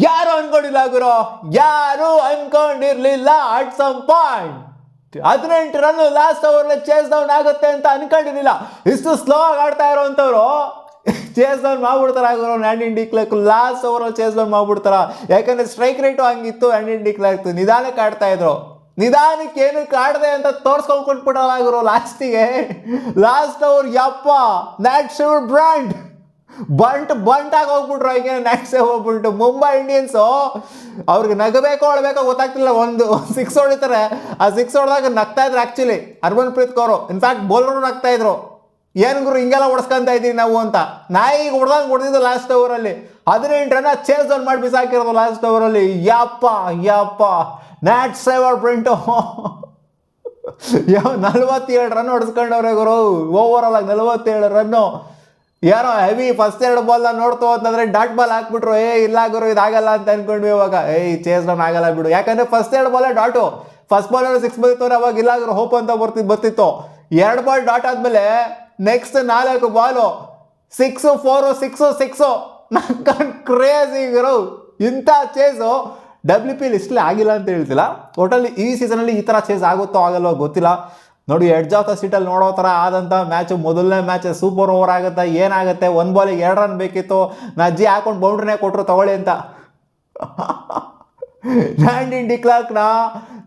ಯಾರು ಅನ್ಕೊಂಡಿಲ್ಲ ಗುರು, ಯಾರು ಅನ್ಕೊಂಡಿರ್ಲಿಲ್ಲ. At some point 18 run last ಓವರ್ಲಿ ಚೇಸ್ ಡೌನ್ ಆಗುತ್ತೆ ಅಂತ ಅನ್ಕೊಂಡಿರ್ಲಿಲ್ಲ. ಇಷ್ಟು ಸ್ಲೋ ಆಗಿ ಆಡ್ತಾ ಇರೋವಂಥವ್ರು ಚೇಸ್ ಡೌನ್ ಮಾಡ್ಬಿಡ್ತಾರ ಗುರು. ಆ್ಯಂಡಿನ್ ಡಿಕ್ಲರ್ಕ್ ಲಾಸ್ಟ್ ಓವರಲ್ಲಿ ಚೇಸ್ ಡೌನ್ ಮಾಡ್ಬಿಡ್ತಾರ. ಯಾಕಂದ್ರೆ ಸ್ಟ್ರೈಕ್ ರೇಟು ಹಂಗಿತ್ತು. ಆ್ಯಂಡಿನ್ ಡಿಕ್ಲರ್ಕ್ ನಿಧಾನಕ್ಕೆ ಆಡ್ತಾ ಇದ್ರು. ನಿಧಾನಕ್ಕೆ ಏನಕ್ಕೆ ಆಡದೆ ಅಂತ ತೋರ್ಸ್ಕೊಂಡು ಕೊಟ್ಬಿಟ್ಟಲ್ಲ ಗುರು ಲಾಸ್ಟಿಗೆ. ಲಾಸ್ಟ್ ಓವರ್ ಯಪ್ಪ ನ್ಯಾಟ್ ಶಿವ್ ಬ್ರ್ಯಾಂಡ್ ಬಂಟಾಗಿ ಹೋಗ್ಬಿಟ್ರು. ಈಗ ನೆಕ್ಸ್ಟ್ ಹೋಗ್ಬಿಟ್ಟು ಮುಂಬೈ ಇಂಡಿಯನ್ಸು ಅವ್ರಿಗೆ ನಗಬೇಕೋ ಹೊಳ್ಬೇಕೋ ಗೊತ್ತಾಗ್ತಿಲ್ಲ. ಒಂದು 6 ಹೊಡಿತಾರೆ. ಆ 6 ಹೊಡೆದಾಗ ನಗ್ತಾ ಇದ್ರು actually Harmanpreet Kaur. In fact bowler ನಗ್ತಾ ಇದ್ರು. ಏನು ಗುರು ಹಿಂಗೆಲ್ಲ ಹೊಡ್ಸ್ಕೊಂತ ಇದ್ದೀವಿ ನಾವು ಅಂತ. ನಾಯಿಗೆ ಹೊಡೆದಂಗೆ ಹೊಡೆದಿದ್ದು ಲಾಸ್ಟ್ ಓವರಲ್ಲಿ. 18 ರನ್ ಚೇಸ್ ಡೌನ್ ಮಾಡಿ ಬಿಸಾಕಿರೋದು ಲಾಸ್ಟ್ ಓವರಲ್ಲಿ. ಯಪ್ಪ ನ್ಯಾಟ್ ಸೇವರ್ ಬ್ರಿಂಟು 47 ರನ್ ಹೊಡೆಸ್ಕೊಂಡವ್ರೆ ಗುರು. ಓವರ್ ಆಗಿ 47 ರನ್ನು. ಯಾರೋ ಹೆವಿ ಫಸ್ಟ್ 2 ಬಾಲ್ನ ನೋಡ್ತು ಅಂತಂದ್ರೆ ಡಾಟ್ ಬಾಲ್ ಹಾಕ್ಬಿಟ್ರು. ಇಲ್ಲ ಗುರು ಇದಾಗಲ್ಲ ಅಂತ ಅನ್ಕೊಂಡ್ವಿ. ಇವಾಗ ಚೇಸ್ ಡೌನ್ ಆಗಲ್ಲ ಬಿಡು. ಯಾಕಂದ್ರೆ ಫಸ್ಟ್ 2 ಬಾಲೇ ಡಾಟು. ಫಸ್ಟ್ ಬಾಲ್ 6 ಬಂದಿತ್ತು ಅವಾಗ ಇಲ್ಲ ಗುರು ಹೋಪ್ ಅಂತ ಬರ್ತಿತ್ತು. 2 ಬಾಲ್ ಡಾಟ್ ಆದ್ಮೇಲೆ ನೆಕ್ಸ್ಟ್ 4 ಬಾಲು 6 4 6 6 ಕ್ರೇಜಿ ಗುರು. ಇಂಥ ಚೇಸು WP ಲಿಸ್ಟ್ಲಿ ಆಗಿಲ್ಲ ಅಂತ ಹೇಳ್ತಿಲ್ಲ. ಒಟ್ಟಲ್ಲಿ ಈ ಸೀಸನಲ್ಲಿ ಈ ಥರ ಚೇಸ್ ಆಗುತ್ತೋ ಆಗಲ್ವೋ ಗೊತ್ತಿಲ್ಲ. ನೋಡಿ ಎಡ್ಜ್ ಆಫ್ ದ ಸೀಟಲ್ಲಿ ನೋಡೋ ಥರ ಆದಂಥ ಮ್ಯಾಚು. ಮೊದಲನೇ ಮ್ಯಾಚ್ ಸೂಪರ್ ಓವರ್ ಆಗುತ್ತೆ. ಏನಾಗುತ್ತೆ 1 ಬಾಲಿಗೆ 2 ರನ್ ಬೇಕಿತ್ತು. ಅಜ್ಜಿ ಹಾಕೊಂಡು ಬೌಂಡ್ರಿನೇ ಕೊಟ್ಟರು ತಗೊಳ್ಳಿ ಅಂತ. ಆ್ಯಂಡಿನ್ ಡಿಕ್ಲರ್ಕ್ನ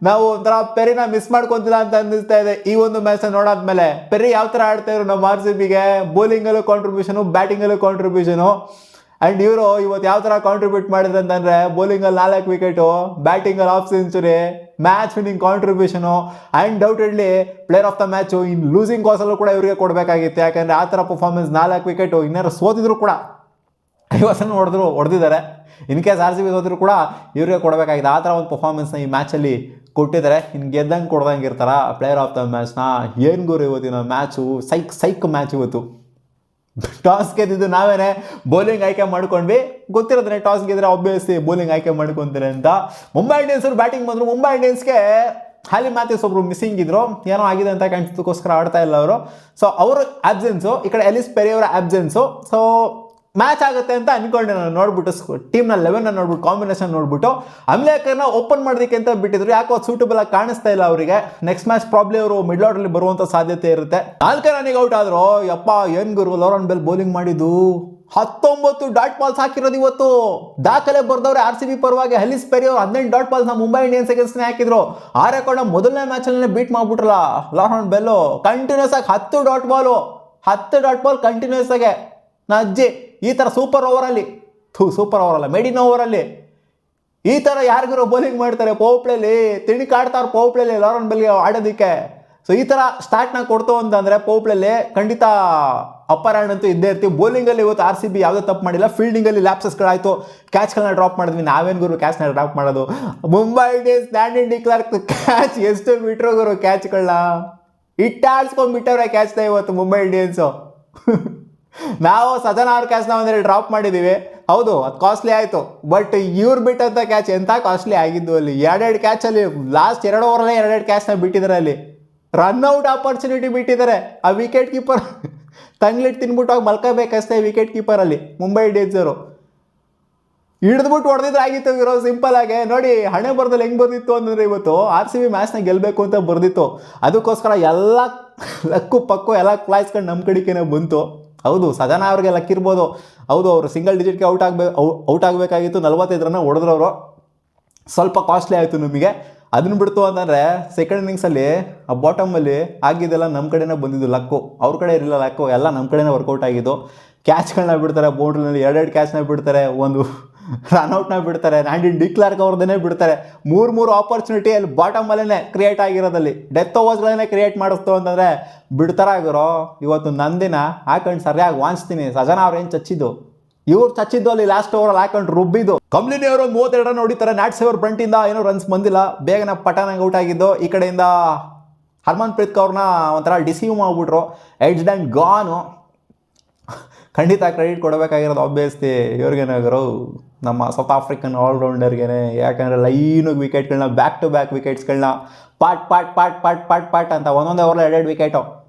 ನಾವು ಒಂಥರ ಪೆರಿನ ಮಿಸ್ ಮಾಡ್ಕೊತಿಲ್ಲ ಅಂತ ಅನ್ನಿಸ್ತಾ ಇದೆ ಈ ಒಂದು ಮ್ಯಾಚ್ನ ನೋಡಾದ್ಮೇಲೆ. ಪೆರಿ ಯಾವ ಥರ ಆಡ್ತಾಯಿದ್ರು ನಮ್ಮ RCBಗೆ. ಬೌಲಿಂಗಲ್ಲೂ ಕಾಂಟ್ರಿಬ್ಯೂಷನು, ಬ್ಯಾಟಿಂಗಲ್ಲೂ ಕಾಂಟ್ರಿಬ್ಯೂಷನು. ಆ್ಯಂಡ್ ಇವರು ಇವತ್ತು ಯಾವ ಥರ ಕಾಂಟ್ರಿಬ್ಯೂಟ್ ಮಾಡಿದ್ರು ಅಂತಂದರೆ ಬೌಲಿಂಗಲ್ಲಿ 4 ವಿಕೆಟು, ಬ್ಯಾಟಿಂಗಲ್ಲಿ half century, match winning contribution. And doubtedly player of the match. ಇನ್ನು ಲೂಸಿಂಗ್ ಕಾಸಲ್ಲೂ ಕೂಡ ಇವರಿಗೆ ಕೊಡಬೇಕಾಗಿತ್ತು. ಯಾಕಂದರೆ ಆ ಥರ ಪರ್ಫಾರ್ಮೆನ್ಸ್ 4 ವಿಕೆಟು. ಇನ್ನಾರು ಸೋತಿದ್ರು ಕೂಡ 50 ಹೊಡೆದಿದ್ದಾರೆ. ಇನ್ ಕೇಸ್ RCB ಸೋತಿದ್ರು ಕೂಡ ಇವರಿಗೆ ಕೊಡಬೇಕಾಗಿದೆ. ಆ ಥರ ಒಂದು ಪರ್ಫಾರ್ಮೆನ್ಸ್ನ ಈ ಮ್ಯಾಚಲ್ಲಿ ಕೊಟ್ಟಿದ್ದಾರೆ. ಇನ್ನು ಗೆದ್ದಂಗೆ ಕೊಡ್ದಂಗೆ ಇರ್ತಾರ ಪ್ಲೇಯರ್ ಆಫ್ ದ ಮ್ಯಾಚ್ನ. ಏನು ಗುರು ಇವತ್ತಿನ ಮ್ಯಾಚು ಸೈಕ್ ಮ್ಯಾಚ್ ಇವತ್ತು. ಟಾಸ್ ಗೆದ್ದಿದ್ದು ನಾವೇನೆ ಬೌಲಿಂಗ್ ಆಯ್ಕೆ ಮಾಡ್ಕೊಂಡ್ವಿ. ಗೊತ್ತಿರೋದ್ರೆ ಟಾಸ್ ಗೆದ್ರೆ ಆಬ್ವಿಯಸ್ಲಿ ಬೌಲಿಂಗ್ ಆಯ್ಕೆ ಮಾಡ್ಕೊತಾರೆ ಅಂತ. ಮುಂಬೈ ಇಂಡಿಯನ್ಸ್ ಅವರು ಬ್ಯಾಟಿಂಗ್ ಬಂದರು. ಮುಂಬೈ ಇಂಡಿಯನ್ಸ್ಗೆ ಹಾಲಿ ಮ್ಯಾಥ್ಯೂಸ್ ಒಬ್ರು ಮಿಸ್ಸಿಂಗ್ ಇದ್ರು. ಏನೋ ಆಗಿದೆ ಅಂತ ಕಾಣಿಸೋದಕ್ಕೋಸ್ಕರ ಆಡ್ತಾ ಇಲ್ಲ ಅವರು. ಸೊ ಅವರು ಆಬ್ಸೆನ್ಸು. ಈ ಕಡೆ ಎಲಿಸ್ ಪೆರಿ ಅವರ ಆಬ್ಸೆನ್ಸು. ಸೊ ಮ್ಯಾಚ್ ಆಗುತ್ತೆ ಅಂತ ಅನ್ಕೊಂಡೆ ನಾನು ನೋಡ್ಬಿಟ್ಟು. ಟೀಮ್ನ 11 ನೋಡ್ಬಿಟ್ಟು ಕಾಂಬಿನೇಷನ್ ನೋಡ್ಬಿಟ್ಟು ಅಮ್ಲೇಕರ್ನ ಓಪನ್ ಮಾಡೋದಕ್ಕೆ ಅಂತ ಬಿಟ್ಟಿದ್ರು. ಯಾಕೋ ಸೂಟಬಲ್ ಆಗಿ ಕಾಣಿಸ್ತಾ ಇಲ್ಲ ಅವರಿಗೆ. ನೆಕ್ಸ್ಟ್ ಮ್ಯಾಚ್ ಪ್ರಾಬ್ಲಿ ಅವರು ಮಿಡ್ಲ್ ಆರ್ಡರ್ಲಿ ಬರುವಂಥ ಸಾಧ್ಯತೆ ಇರುತ್ತೆ. 4 ರನ್ನಿಗೆ ಔಟ್ ಆದ್ರು. ಯಪ್ಪ ಏನು ಗುರು ಲೋರನ್ ಬೆಲ್ ಬೌಲಿಂಗ್ ಮಾಡಿದ್ದು. 19 ಡಾಟ್ ಬಾಲ್ಸ್ ಹಾಕಿರೋದು ಇವತ್ತು. ದಾಖಲೆ ಬರ್ದವ್ರೆ RCB ಪರವಾಗಿ. ಎಲಿಸ್ ಪೆರಿ ಅವರು 18 ಡಾಟ್ ಬಾಲ್ಸ್ನ ಮುಂಬೈ ಇಂಡಿಯನ್ಸ್ ಅಗೇನ್ಸ್ಟ್ನೇ ಹಾಕಿದ್ರು. ಆ ರೆಕಾರ್ಡ್ನ ಮೊದಲನೇ ಮ್ಯಾಚಲ್ಲೇ ಬೀಟ್ ಮಾಡ್ಬಿಟ್ರಲ್ಲ ಲೋರನ್ ಬೆಲ್ಲು. ಕಂಟಿನ್ಯೂಸ್ ಆಗಿ 10 ಡಾಟ್ ಬಾಲ್ ಕಂಟಿನ್ಯೂಸ್ ಆಗಿ. ನಾ ಅಜ್ಜಿ ಈ ಥರ ಸೂಪರ್ ಓವರಲ್ಲ ಮೇಡಿನ್ ಓವರಲ್ಲಿ ಈ ಥರ ಯಾರಿಗೂ ಬೌಲಿಂಗ್ ಮಾಡ್ತಾರೆ ಪವರ್ಪ್ಲೇಲಿ. ತಿಣಿಕಾಡ್ತಾರೆ ಪವರ್ಪ್ಲೇಲಿ ಲೋರನ್ ಬೆಲ್ಗೆ ಆಡೋದಕ್ಕೆ. ಸೊ ಈ ಥರ ಸ್ಟಾರ್ಟ್ನ ಕೊಡ್ತು ಅಂತಂದರೆ ಪವರ್ಪ್ಲೇಲಿ ಖಂಡಿತ ಅಪ್ಪರ್ ಹ್ಯಾಂಡ್ ಅಂತೂ ಇದ್ದೇ ಇರ್ತೀವಿ. ಬೌಲಿಂಗಲ್ಲಿ ಇವತ್ತು RCB ಯಾವುದೇ ತಪ್ಪು ಮಾಡಿಲ್ಲ. ಫೀಲ್ಡಿಂಗಲ್ಲಿ ಲ್ಯಾಪ್ಸಸ್ಗಳಾಯಿತು. ಕ್ಯಾಚ್ಗಳನ್ನ ಡ್ರಾಪ್ ಮಾಡಿದ್ವಿ. ನಾವೇನು ಗುರು ಕ್ಯಾಚ್ನ ಡ್ರಾಪ್ ಮಾಡೋದು. ಮುಂಬೈ ಇಂಡಿಯನ್ಸ್ ಆ್ಯಂಡಿನ್ ಡಿಕ್ಲರ್ಕ್ ಕ್ಯಾಚ್ ಎಷ್ಟು ಬಿಟ್ರು ಗುರು ಕ್ಯಾಚ್ಗಳನ್ನ. ಇಟ್ಟಾಡ್ಸ್ಕೊಂಡ್ಬಿಟ್ಟವ್ರೆ ಕ್ಯಾಚ್ನ ಇವತ್ತು ಮುಂಬೈ ಇಂಡಿಯನ್ಸು. ನಾವು ಸಜನ್ ಅವ್ರ ಕ್ಯಾಚ್ನ ಒಂದೆರಡು ಡ್ರಾಪ್ ಮಾಡಿದ್ದೀವಿ. ಹೌದು ಅದು ಕಾಸ್ಟ್ಲಿ ಆಯಿತು. ಬಟ್ ಇವ್ರು ಬಿಟ್ಟಂಥ ಕ್ಯಾಚ್ ಎಂಥ ಕಾಸ್ಟ್ಲಿ ಆಗಿದ್ದು. ಅಲ್ಲಿ 2 ಕ್ಯಾಚಲ್ಲಿ ಲಾಸ್ಟ್ 2 ಓವರಲ್ಲೇ 2 ಕ್ಯಾಚ್ನ ಬಿಟ್ಟಿದ್ದಾರೆ. ಅಲ್ಲಿ ರನ್ಔಟ್ ಆಪರ್ಚುನಿಟಿ ಬಿಟ್ಟಿದ್ದಾರೆ. ಆ ವಿಕೆಟ್ ಕೀಪರ್ ತಂಗ್ಲಿಟ್ಟು ತಿನ್ಬಿಟ್ಟು ಹೋಗಿ ಮಲ್ಕೋಬೇಕಷ್ಟೇ ವಿಕೆಟ್ ಕೀಪರಲ್ಲಿ ಮುಂಬೈ ಇಂಡಿಯನ್ಸ್ ಅವರು. ಹಿಡಿದ್ಬಿಟ್ಟು ಹೊಡೆದಿದ್ರೆ ಆಗಿತ್ತು ಇರೋ ಸಿಂಪಲ್ ಆಗಿ. ನೋಡಿ ಹಣೆ ಬರ್ದಲ್ಲಿ ಹೆಂಗೆ ಬರ್ದಿತ್ತು ಅಂದರೆ ಇವತ್ತು RCB ಮ್ಯಾಚ್ನ ಗೆಲ್ಲಬೇಕು ಅಂತ ಬರ್ದಿತ್ತು. ಅದಕ್ಕೋಸ್ಕರ ಎಲ್ಲ ಲಕ್ಕು ಪಕ್ಕು ಎಲ್ಲ ಕ್ಲಾಯ್ಸ್ಕೊಂಡು ನಮ್ಮ ಕಡೆಗೇನೆ ಬಂತು. ಹೌದು ಸಜನ ಅವ್ರಿಗೆ ಲಕ್ ಇರ್ಬೋದು. ಹೌದು ಅವರು ಸಿಂಗಲ್ ಡಿಜಿಟ್ಗೆ ಔಟ್ ಆಗಬೇಕಾಗಿತ್ತು. 45 ರನ್ ಹೊಡೆದ್ರವರು. ಸ್ವಲ್ಪ ಕಾಸ್ಟ್ಲಿ ಆಯಿತು ನಮಗೆ. ಅದನ್ನು ಬಿಡ್ತು ಅಂತಂದರೆ ಸೆಕೆಂಡ್ ಇನ್ನಿಂಗ್ಸಲ್ಲಿ ಆ ಬಾಟಮಲ್ಲಿ ಆಗಿದ್ದೆಲ್ಲ ನಮ್ಮ ಕಡೆನೇ ಬಂದಿದ್ದು ಲಕ್ಕು. ಅವ್ರ ಕಡೆ ಇರಲಿಲ್ಲ ಲಕ್ಕು. ಎಲ್ಲ ನಮ್ಮ ಕಡೆನೇ ವರ್ಕೌಟ್ ಆಗಿದ್ದು. ಕ್ಯಾಚ್ಗಳನ್ನ ಬಿಡ್ತಾರೆ ಬೌಂಡ್ರಿನಲ್ಲಿ. 2 ಕ್ಯಾಚ್ನ ಬಿಡ್ತಾರೆ. ಒಂದು ರನ್ಔಟ್ನ ಬಿಡ್ತಾರೆ. ಆ್ಯಂಡಿನ್ ಡಿಕ್ಲರ್ಕ್ ಅವ್ರದ್ದೇ ಬಿಡ್ತಾರೆ. 3 ಆಪರ್ಚುನಿಟಿ ಅಲ್ಲಿ ಬಾಟಮಲ್ಲೇ ಕ್ರಿಯೇಟ್ ಆಗಿರೋದಲ್ಲಿ ಡೆತ್ ಓವರ್ಸ್ಗಳನ್ನೇ ಕ್ರಿಯೇಟ್ ಮಾಡಿಸ್ತು ಅಂತಂದರೆ ಬಿಡ್ತಾರಾಗಿರೋ. ಇವತ್ತು ನಂದಿನ ಹಾಕೊಂಡು ಸರಿಯಾಗಿ ವಾಂಚ್ತೀನಿ. ಸಜನ ಅವ್ರು ಏನು ಚಚ್ಚಿದ್ದು, ಇವ್ರು ಚಚ್ಚಿದ್ದು ಅಲ್ಲಿ ಲಾಸ್ಟ್ ಓವರಲ್ಲಿ ಹಾಕೊಂಡು ರುಬ್ಬಿದ್ದು. ಕಂಬ್ಲಿನಿ ಅವರು 32 ರನ್ ಹೊಡಿತಾರೆ. ನ್ಯಾಟ್ ಸೇವರ್ ಫ್ರಂಟಿಂದ ಏನೋ ರನ್ಸ್ ಬಂದಿಲ್ಲ. ಬೇಗನೆ ಪಟಾನಾಗಿ ಔಟ್ ಆಗಿದ್ದು. ಈ ಕಡೆಯಿಂದ ಹರ್ಮನ್ಪ್ರೀತ್ ಕೌರ್ನ ಒಂಥರ ಡಿಸೀವ್ ಮಾಡಿಬಿಟ್ರು. Edged and gone. ಖಂಡಿತ ಕ್ರೆಡಿಟ್ ಕೊಡಬೇಕಾಗಿರೋದು ಆಬ್ವಿಯಸ್ಲಿ ಇವ್ರಿಗೇನಾಗರು ನಮ್ಮ ಸೌತ್ ಆಫ್ರಿಕನ್ ಆಲ್ರೌಂಡರ್ಗೆ. ಯಾಕಂದರೆ ಲೈನಾಗಿ ವಿಕೆಟ್ಗಳನ್ನ ಬ್ಯಾಕ್ ಟು ಬ್ಯಾಕ್ ವಿಕೆಟ್ಸ್ಗಳನ್ನ ಪಾಟ್ ಅಂತ ಒಂದೊಂದೇ ಓವರಲ್ಲಿ 2 ವಿಕೆಟು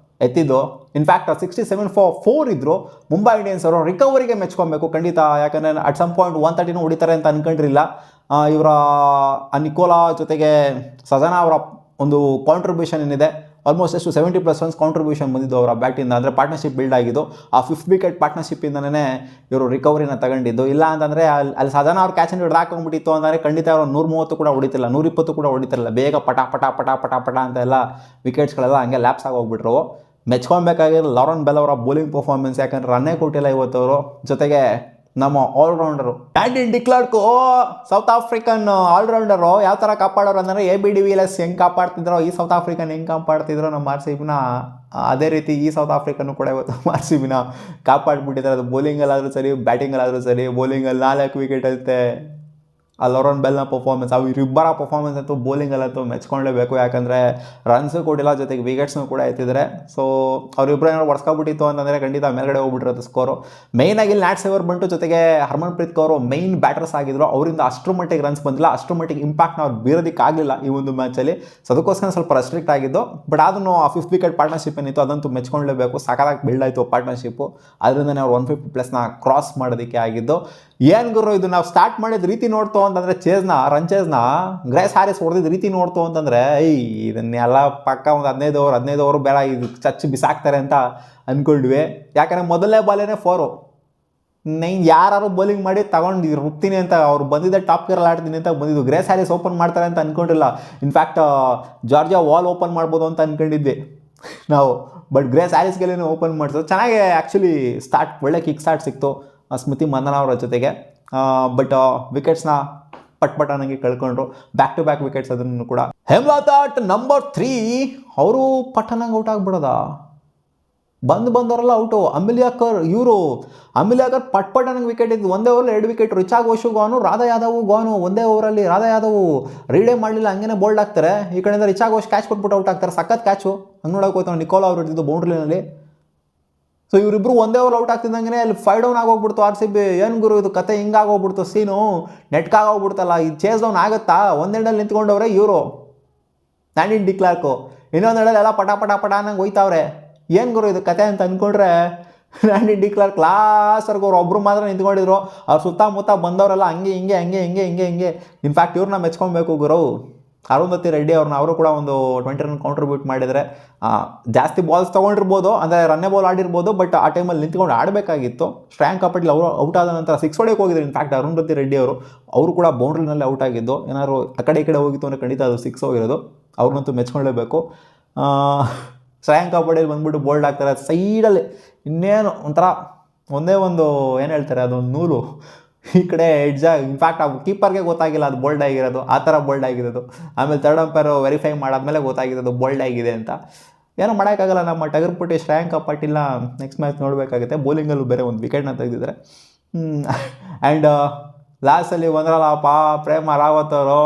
ಎತ್ತಿದ್ದು. ಇನ್ಫ್ಯಾಕ್ಟ್ 67 ಇದ್ರು ಮುಂಬೈ ಇಂಡಿಯನ್ಸ್ ಅವರು. ರಿಕವರಿಗೆ ಮೆಚ್ಕೊಬೇಕು ಖಂಡಿತ, ಯಾಕಂದರೆ ಅಟ್ ಸಮ್ ಪಾಯಿಂಟ್ 130 ಹೊಡಿತಾರೆ ಅಂತ ಅನ್ಕೊಂಡಿರಲಿಲ್ಲ. ಇವರ ನಿಕೋಲಾ ಜೊತೆಗೆ ಸಜನಾ ಅವರ ಒಂದು ಕಾಂಟ್ರಿಬ್ಯೂಷನ್ ಏನಿದೆ, ಆಲ್ಮೋಸ್ಟ್ ಎಷ್ಟು 70+ ರನ್ಸ್ ಕಾಂಟ್ರಿಬ್ಯೂಷನ್ ಬಂದಿದ್ದು ಅವರ ಬ್ಯಾಟಿಂದ. ಅಂದರೆ ಪಾರ್ಟ್ನರ್ಶಿಪ್ ಬಿಲ್ಡ್ ಆಗಿದ್ದು ಆ 5th ವಿಕೆಟ್ ಪಾರ್ಟ್ನರ್ಶಿಪ್ಪಿಂದನೇ ಇವರು ರಿಕವರಿನ ತಗೊಂಡಿದ್ದು. ಇಲ್ಲ ಅಂತಂದರೆ ಅಲ್ಲಿ ಸಜನಾ ಅವ್ರು ಕ್ಯಾಚನ್ನು ಹಿಡ್ದು ಹಾಕೊಂಡ್ಬಿಟ್ಟಿತ್ತು ಅಂದರೆ ಖಂಡಿತ ಅವರು 130 ಕೂಡ ಹೊಡಿತಿಲ್ಲ, 120 ಕೂಡ ಹೊಡಿತಿರಲ್ಲ. ಬೇಗ ಪಟ ಪಟ ಪಟ ಪಟ ಪಟ ಅಂತ ಎಲ್ಲ ವಿಕೆಟ್ಸ್ಗಳೆಲ್ಲ ಹಂಗೆ ಲ್ಯಾಪ್ಸ್ ಆಗೋಗ್ಬಿಟ್ರು. ಮೆಚ್ಕೊಬೇಕಾಗಿರೋ ಲಾರೆನ್ ಬೆಲ್ ಅವರ ಬೌಲಿಂಗ್ ಪರ್ಫಾರ್ಮೆನ್ಸ್, ಯಾಕಂದರೆ ರನ್ನೇ ಕೊಟ್ಟಿಲ್ಲ ಇವತ್ತವರು. ಜೊತೆಗೆ ನಮ್ಮ all rounder Andy de Klerk, South African all rounder ಯಾವ ಥರ ಕಾಪಾಡೋರು ಅಂದರೆ AB de Villiers ಹೆಂಗೆ ಕಾಪಾಡ್ತಿದ್ರೋ ಈ ಸೌತ್ ಆಫ್ರಿಕನ್ ಹೆಂಗೆ ಕಾಪಾಡ್ತಿದ್ರು ನಮ್ಮ RCBನ, ಅದೇ ರೀತಿ ಈ ಸೌತ್ ಆಫ್ರಿಕನ್ನು ಕೂಡ ಇವತ್ತು RCBನ ಕಾಪಾಡ್ಬಿಟ್ಟಿದ್ದಾರೆ. ಅದು ಬೌಲಿಂಗಲ್ಲಾದರೂ ಸರಿ, ಬ್ಯಾಟಿಂಗಲ್ಲಾದರೂ ಸರಿ. ಬೌಲಿಂಗಲ್ಲಿ 4 ವಿಕೆಟ್ ಐತೆ. ಆ ಲಾರೆನ್ ಬೆಲ್ನ ಪರ್ಫಾರ್ಮೆನ್ಸ್, ಇವರಿಬ್ಬರ ಪರ್ಫಾರ್ಮೆನ್ಸ್ ಅಂತೂ ಬೌಲಿಂಗಲ್ಲಂತೂ ಮೆಚ್ಕೊಳ್ಳೇಬೇಕು. ಯಾಕಂದರೆ ರನ್ಸು ಕೊಟ್ಟಿಲ್ಲ, ಜೊತೆಗೆ ವಿಕೆಟ್ಸ್ನೂ ಕೂಡ ಎತ್ತಿದ್ದಾರೆ. ಸೊ ಅವರಿಬ್ಬರು ಏನಾದ್ರು ಒಡ್ಸ್ಕೊಬಿಟ್ಟಿತ್ತು ಅಂತಂದರೆ ಖಂಡಿತ ಮೇಲ್ಗಡೆ ಹೋಗ್ಬಿಟ್ಟಿರೋದು ಸ್ಕೋರು. ಮೇಯ್ನಾಗಿ ನ್ಯಾಟ್ ಸೇವರ್ ಬಂಟು ಜೊತೆಗೆ ಹರ್ಮನ್ಪ್ರೀತ್ ಕೌರ್ ಮೈನ್ ಬ್ಯಾಟರ್ಸ್ ಆಗಿದ್ರು. ಅವರಿಂದ ಅಷ್ಟರ ಮಟ್ಟಿಗೆ ರನ್ಸ್ ಬಂದಿಲ್ಲ, ಅಷ್ಟರ ಮಟ್ಟಿಗೆ ಇಂಪ್ಯಾಕ್ಟ್ನ ಅವ್ರು ಬೀರೋದಕ್ಕಾಗಲಿಲ್ಲ ಈ ಒಂದು ಮ್ಯಾಚಲ್ಲಿ. ಸೊ ಅದಕ್ಕೋಸ್ಕರ ಸ್ವಲ್ಪ ರೆಸ್ಟ್ರಿಕ್ಟ್ ಆಗಿದ್ದು. ಬಟ್ ಅದನ್ನು ಆ 5th ವಿಕೆಟ್ ಪಾರ್ಟ್ನರ್ಶಿಪ್ ಏನಿತ್ತು ಅದಂತೂ ಮೆಚ್ಕೊಳ್ಳೇಬೇಕು. ಸಕಾಲಾಗಿ ಬಿಲ್ಡ್ ಆಯಿತು ಪಾರ್ಟ್ನರ್ಶಿಪ್ಪು. ಅದರಿಂದನೇ ಅವ್ರು 150+ ಕ್ರಾಸ್ ಮಾಡೋದಕ್ಕೆ ಆಗಿದ್ದು. ಏನು ಗುರು ಇದು ನಾವು ಸ್ಟಾರ್ಟ್ ಮಾಡಿದ ರೀತಿ ನೋಡ್ತು ಅಂತಂದರೆ ರನ್ ಚೇಸ್ನ ಗ್ರೇಸ್ ಹ್ಯಾರಿಸ್ ಹೊಡೆದಿದ್ದ ರೀತಿ ನೋಡ್ತು ಅಂತಂದರೆ ಇದನ್ನೆಲ್ಲ ಪಕ್ಕ ಒಂದು 15 ಓವರ್ ಬೇಡ, ಇದು ಚಚ್ಚಿ ಬಿಸಾಕ್ತಾರೆ ಅಂತ ಅಂದ್ಕೊಂಡ್ವಿ. ಯಾಕಂದರೆ ಮೊದಲನೇ ಬಾಲೇನೆ 4. ಯಾರು ಬೌಲಿಂಗ್ ಮಾಡಿ ತಗೊಂಡು ರುಕ್ತೀನಿ ಅಂತ ಅವ್ರು ಬಂದಿದ್ದೆ, ಟಾಪ್ ಗೇರಲ್ಲಿ ಆಡ್ತೀನಿ ಅಂತ ಬಂದಿದ್ದು. ಗ್ರೇಸ್ ಹ್ಯಾರಿಸ್ ಓಪನ್ ಮಾಡ್ತಾರೆ ಅಂತ ಅಂದ್ಕೊಂಡಿಲ್ಲ. ಇನ್ಫ್ಯಾಕ್ಟ್ ಜಾರ್ಜಿಯಾ ವಾಲ್ ಓಪನ್ ಮಾಡ್ಬೋದು ಅಂತ ಅಂದ್ಕೊಂಡಿದ್ವಿ ನಾವು. ಬಟ್ ಗ್ರೇಸ್ ಹ್ಯಾರಿಸ್ಗೆಲ್ಲೇ ಓಪನ್ ಮಾಡಿಸೋದು ಚೆನ್ನಾಗಿ ಆ್ಯಕ್ಚುಲಿ ಒಳ್ಳೆ ಕಿಕ್ ಸ್ಟಾರ್ಟ್ ಸಿಕ್ತು ಸ್ಮೃತಿ ಮಂದನ ಅವರ ಜೊತೆಗೆ. ಬಟ್ ವಿಕೆಟ್ಸ್ನ ಪಟ್ ಅನ್ನಂಗೆ ಕಳ್ಕೊಂಡ್ರು. ಬ್ಯಾಕ್ ಟು ಬ್ಯಾಕ್ ವಿಕೆಟ್ಸ್ ಅದನ್ನು ಕೂಡ. ಹೇಮ್ಲತಾ ನಂಬರ್ 3 ಅವರು ಪಟ್ಟನಂಗೆ ಔಟ್ ಆಗಿಬಿಡೋದ. ಬಂದವರೆಲ್ಲ ಔಟು. ಅಮಿಲಿಯಾಕರ್ ಪಟ್ ಅನ್ನಂಗೆ ವಿಕೆಟ್ ಇದ್ದು. ಒಂದೇ ಓವರಲ್ಲಿ 2 ವಿಕೆಟ್. ರಿಚಾ ಘೋಷು ಗೋನು, ರಾಧಾ ಯಾದವ್ ಗೋನು. ಒಂದೇ ಓವರಲ್ಲಿ ರಾಧಾ ಯಾದವ್ ರೀಡೇ ಮಾಡಲಿಲ್ಲ, ಹಂಗೇನೆ ಬೋಲ್ಡ್ ಆಗ್ತಾರೆ. ಈ ಕಡೆಯಿಂದ ರಿಚಾ ಘೋಷ್ ಕ್ಯಾಚ್ ಕೊಟ್ಬಿಟ್ಟು ಔಟ್ ಆಗ್ತಾರೆ. ಸಖತ್ ಕ್ಯಾಚು. ಹಂಗೆ ನೋಡೋಕೆ ಹೋಗ್ತಾವೆ ನಿಕೋಲಾ ಅವರು ಇರ್ತಿದ್ದು ಬೌಂಡ್ರಿನಲ್ಲಿ. ಸೊ ಇವರಿಬ್ಬರು ಒಂದೇ ಓವರ್ ಔಟ್ ಆಗ್ತಿದ್ದಂಗೆ ಅಲ್ಲಿ 5 ಡೌನ್ ಆಗೋಗ್ಬಿಡ್ತು RCB. ಏನು ಗುರು ಇದು ಕತೆ ಹಿಂಗಾಗೋಗ್ಬಿಡ್ತು, ಸೀನು ನೆಟ್ಕಾಗೋಗ್ಬಿಡ್ತಲ್ಲ. ಇದು ಚೇಸ್ ಡೌನ್ ಆಗುತ್ತಾ? ಒಂದೆಂಡಲ್ಲಿ ನಿಂತ್ಕೊಂಡವ್ರೆ ಇವರು ಆ್ಯಂಡಿ ಡಿಕ್ಲರ್ಕು, ಇನ್ನೊಂದೆರಡಲ್ಲಿ ಎಲ್ಲ ಪಟ ಪಟ ಪಟ ಅನ್ನಂಗೆ ಹೋಯ್ತಾವ್ರೆ. ಏನು ಗುರು ಇದು ಕತೆ ಅಂತ ಅಂದ್ಕೊಂಡ್ರೆ ಆ್ಯಂಡಿ ಡಿಕ್ಲರ್ಕ್ ಲಾಸ್ಟ್ವರೆಗೂ ಅವ್ರು ಒಬ್ಬರು ಮಾತ್ರ ನಿಂತ್ಕೊಂಡಿದ್ರು. ಅವ್ರು ಸುತ್ತಮುತ್ತ ಬಂದವರೆಲ್ಲ ಹಂಗೆ ಹಿಂಗೆ. ಇನ್ಫ್ಯಾಕ್ಟ್ ಇವ್ರನ್ನ ಮೆಚ್ಕೊಬೇಕು ಗುರು, ಅರುಂಧತಿ ರೆಡ್ಡಿ ಅವ್ರನ್ನ. ಅವರು ಕೂಡ ಒಂದು 20 ರನ್ ಕಾಂಟ್ರಿಬ್ಯೂಟ್ ಮಾಡಿದರೆ. ಜಾಸ್ತಿ ಬಾಲ್ಸ್ ತೊಗೊಂಡಿರ್ಬೋದು, ಅಂದರೆ ರನ್ನೇ ಬಾಲ್ ಆಡಿರ್ಬೋದು. ಬಟ್ ಆ ಟೈಮಲ್ಲಿ ನಿಂತ್ಕೊಂಡು ಆಡಬೇಕಾಗಿತ್ತು. ಶ್ರೇಯಾಂಕ ಪಾಟೀಲ್ ಅವರು ಔಟ್ ಆದ ನಂತರ 6 ಹೊಡೆಯೋಕೆ ಹೋಗಿದ್ರು. ಇನ್ಫ್ಯಾಕ್ಟ್ ಅರುಂಧತಿ ರೆಡ್ಡಿ ಅವರು ಕೂಡ ಬೌಂಡ್ರಿನಲ್ಲಿ ಔಟ್ ಆಗಿದ್ದು. ಏನಾದ್ರು ಆ ಕಡೆ ಈ ಕಡೆ ಹೋಗಿತ್ತು ಅಂದರೆ ಖಂಡಿತ ಅದು 6 ಹೋಗಿರೋದು. ಅವ್ರನ್ನಂತೂ ಮೆಚ್ಕೊಳ್ಳೇಬೇಕು. ಶ್ರೇಯಾಂಕ ಪಾಟೀಲ್ ಬಂದ್ಬಿಟ್ಟು ಬೋಲ್ಡ್ ಆಗ್ತಾರೆ ಸೈಡಲ್ಲಿ. ಇನ್ನೇನು ಒಂಥರ ಒಂದೇ ಒಂದು ಏನು ಹೇಳ್ತಾರೆ, ಅದೊಂದು ನೂಲು ಈ ಕಡೆ ಎಡ್ಜಾಗಿ. ಇನ್ಫ್ಯಾಕ್ಟ್ ಆ ಕೀಪರ್ಗೆ ಗೊತ್ತಾಗಿಲ್ಲ ಅದು ಬೋಲ್ಡ್ ಆಗಿರೋದು, ಆ ಥರ ಬೋಲ್ಡ್ ಆಗಿರೋದು. ಆಮೇಲೆ ಥರ್ಡ್ ಅಂಪೈರ್ ವೆರಿಫೈ ಮಾಡಾದ್ಮೇಲೆ ಗೊತ್ತಾಗಿರೋದು ಬೋಲ್ಡ್ ಆಗಿದೆ ಅಂತ. ಏನೋ ಮಾಡೋಕ್ಕಾಗಲ್ಲ. ನಮ್ಮ ಟಗರ್ಪುಟ್ಟಿ ಶ್ರೇಯಾಂಕ ಪಾಟೀಲ್ನ ನೆಕ್ಸ್ಟ್ ಮ್ಯಾಚ್ ನೋಡಬೇಕಾಗುತ್ತೆ. ಬೌಲಿಂಗಲ್ಲೂ ಬೇರೆ ಒಂದು ವಿಕೆಟ್ನ ತೆಗೆದಿದ್ದಾರೆ. ಆ್ಯಂಡ್ ಲಾಸ್ಟಲ್ಲಿ ಬಂದ್ರಲ್ಲಪ್ಪ ಪ್ರೇಮ ರಾವತ್ ಅವರು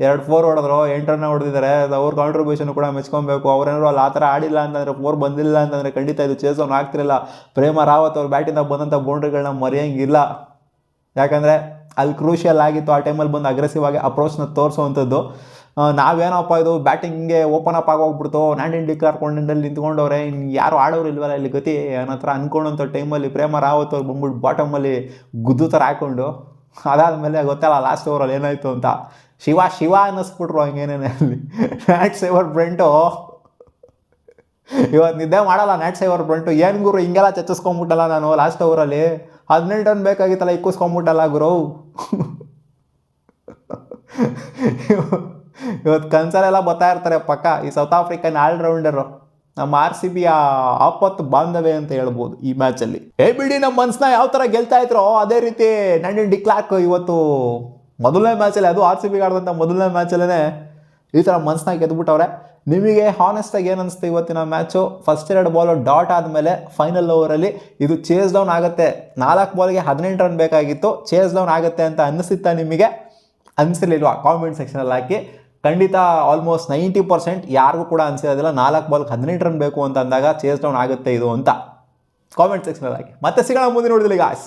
2 4 ಹೊಡೆದ್ರು, 8 ರನ್ ಹೊಡೆದಿದ್ದಾರೆ. ಅವ್ರ ಕಾಂಟ್ರಿಬ್ಯೂಷನ್ ಕೂಡ ಮೆಚ್ಕೊಬೇಕು. ಅವ್ರೇನಾದ್ರು ಅಲ್ಲಿ ಆ ಥರ ಆಡಿಲ್ಲ ಅಂತಂದರೆ, 4 ಬಂದಿಲ್ಲ ಅಂತಂದರೆ ಖಂಡಿತ ಇದು ಚೇಸ್ ಅವ್ನು ಆಗ್ತಿರಲಿಲ್ಲ. ಪ್ರೇಮ ರಾವತ್ ಅವ್ರ ಬ್ಯಾಟಿಂದ ಬಂದಂಥ ಬೌಂಡ್ರಿಗಳನ್ನ ಮರೆಯೋಂಗಿಲ್ಲ. ಯಾಕಂದರೆ ಅಲ್ಲಿ ಕ್ರೂಷಿಯಲ್ ಆಗಿತ್ತು. ಆ ಟೈಮಲ್ಲಿ ಬಂದು ಅಗ್ರೆಸಿವ್ ಆಗಿ ಅಪ್ರೋಚ್ನ ತೋರಿಸುವಂಥದ್ದು. ನಾವೇನಪ್ಪ ಇದು ಬ್ಯಾಟಿಂಗ್ಗೆ ಓಪನ್ ಅಪ್ ಆಗೋಗ್ಬಿಡ್ತು, ಆ್ಯಂಡಿ ಡಿಕ್ಲರ್ಕ್ ಕೊಂಡಲ್ಲಿ ನಿಂತ್ಕೊಂಡವ್ರೆ, ಇನ್ನು ಯಾರು ಆಡೋರು ಇಲ್ವಲ್ಲ ಇಲ್ಲಿ ಗತಿ ಅನ್ನೋ ಥರ ಅಂದ್ಕೊಂಡಂಥ ಟೈಮಲ್ಲಿ ಪ್ರೇಮ ರಾವತ್ ಅವ್ರು ಬಂದ್ಬಿಟ್ಟು ಬಾಟಮಲ್ಲಿ ಗುದ್ದು ಥರ ಹಾಕ್ಕೊಂಡು, ಅದಾದಮೇಲೆ ಗೊತ್ತಲ್ಲ ಲಾಸ್ಟ್ ಓವರಲ್ಲಿ ಏನಾಯಿತು ಅಂತ. ಶಿವ ಅನ್ನಿಸ್ಬಿಟ್ರು ಹಂಗೇನೇನೆ ಅಲ್ಲಿ. ನ್ಯಾಟ್ ಸೇವರ್ ಬ್ರೆಂಟು ಇವತ್ತು ನಿದ್ದೆ ಮಾಡಲ್ಲ. ನ್ಯಾಟ್ ಸೇವರ್ ಬ್ರೆಂಟು ಏನು ಗುರು ಹಿಂಗೆಲ್ಲ ಚಚ್ಚಿಸ್ಕೊಂಬಿಟ್ಟಲ್ಲ ನಾನು ಲಾಸ್ಟ್ ಓವರಲ್ಲಿ. 17 ರನ್ ಬೇಕಾಗಿತ್ತಲ್ಲ, ಇಕ್ಕಿಸ್ಕೊಂಬಿಟ್ಟಲ್ಲ ಗುರು. ಇವತ್ತು ಕನ್ಸಲ್ಲೆಲ್ಲ ಬರ್ತಾ ಇರ್ತಾರೆ ಪಕ್ಕ ಈ ಸೌತ್ ಆಫ್ರಿಕನ್ ಆಲ್ರೌಂಡರು. ನಮ್ಮ RCB ಆಪತ್ತು ಬಾಂಧವ್ಯ ಅಂತ ಹೇಳ್ಬೋದು ಈ ಮ್ಯಾಚಲ್ಲಿ. ಬಿಡಿ ನಮ್ಮ ಮನ್ಸನ್ನ ಯಾವ ಥರ ಗೆಲ್ತಾ ಇದ್ರೋ ಅದೇ ರೀತಿ ಆ್ಯಂಡಿ ಡಿಕ್ಲರ್ಕ್ ಇವತ್ತು ಮೊದಲನೇ ಮ್ಯಾಚಲ್ಲಿ, ಅದು RCB ಆಡಿದಂಥ ಮೊದಲನೇ ಮ್ಯಾಚಲ್ಲೇ ಈ ಥರ ಮನ್ಸನ್ನ ಗೆದ್ಬಿಟ್ಟವ್ರೆ. ನಿಮಗೆ ಹಾನೆಸ್ಟಾಗಿ ಏನು ಅನಿಸ್ತು ಇವತ್ತಿನ ಮ್ಯಾಚು? ಫಸ್ಟ್ 2 ಬಾಲು ಡಾಟ್ ಆದಮೇಲೆ ಫೈನಲ್ ಓವರಲ್ಲಿ ಇದು ಚೇಸ್ ಡೌನ್ ಆಗುತ್ತೆ. 4 ಬಾಲ್ಗೆ 18 ರನ್ ಬೇಕಾಗಿತ್ತು, ಚೇಸ್ ಡೌನ್ ಆಗುತ್ತೆ ಅಂತ ಅನ್ನಿಸುತ್ತಾ ನಿಮಗೆ? ಅನಿಸಿರ್ಲಿಲ್ವಾ? ಕಾಮೆಂಟ್ ಸೆಕ್ಷನಲ್ಲಿ ಹಾಕಿ. ಖಂಡಿತ ಆಲ್ಮೋಸ್ಟ್ 90% ಯಾರಿಗೂ ಕೂಡ ಅನಿಸಿರೋದಿಲ್ಲ 4 ಬಾಲ್ಗೆ 18 ರನ್ ಬೇಕು ಅಂತ ಅಂದಾಗ ಚೇಸ್ ಡೌನ್ ಆಗುತ್ತೆ ಇದು ಅಂತ. ಕಾಮೆಂಟ್ ಸೆಕ್ಷನಲ್ಲಿ ಹಾಕಿ. ಮತ್ತೆ ಸಿಗೋಣ ಮುಂದೆ ನೋಡಿದ್ರಿ ಗಾಯ್ಸ್.